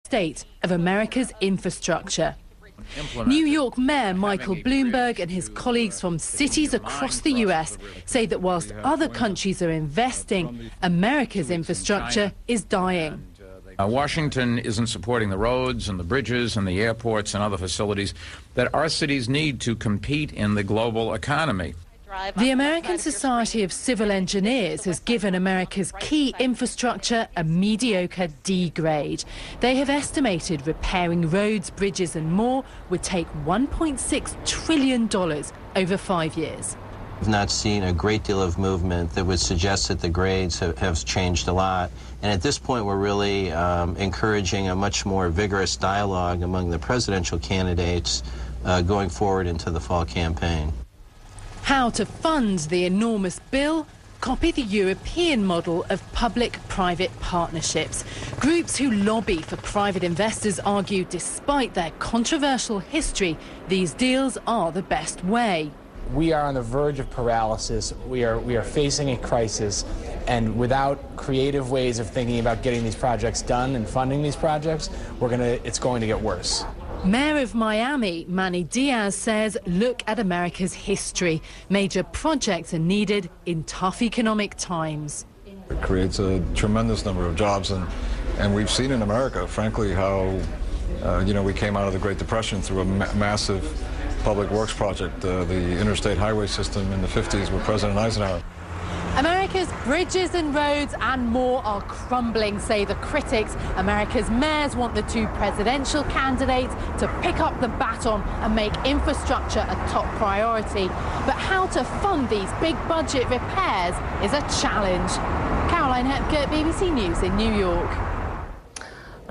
state of America's infrastructure. New York Mayor Michael Bloomberg and his colleagues from cities across the US say that whilst other countries are investing, America's infrastructure is dying. Washington isn't supporting the roads and the bridges and the airports and other facilities that our cities need to compete in the global economy. The American Society of Civil Engineers has given America's key infrastructure a mediocre D grade. They have estimated repairing roads, bridges and more would take $1.6 trillion over 5 years. We've not seen a great deal of movement that would suggest that the grades have changed a lot. And at this point, we're really encouraging a much more vigorous dialogue among the presidential candidates going forward into the fall campaign. How to fund the enormous bill? Copy the European model of public-private partnerships. Groups who lobby for private investors argue, despite their controversial history, these deals are the best way. We are on the verge of paralysis. We are facing a crisis, and without creative ways of thinking about getting these projects done and funding these projects, it's going to get worse. Mayor of Miami, Manny Diaz, says look at America's history. Major projects are needed in tough economic times. It creates a tremendous number of jobs, and we've seen in America, frankly, how we came out of the Great Depression through a massive public works project, the interstate highway system in the 50s with President Eisenhower. America's bridges and roads and more are crumbling, say the critics. America's mayors want the two presidential candidates to pick up the baton and make infrastructure a top priority. But how to fund these big budget repairs is a challenge. Caroline Hepker, BBC News in New York.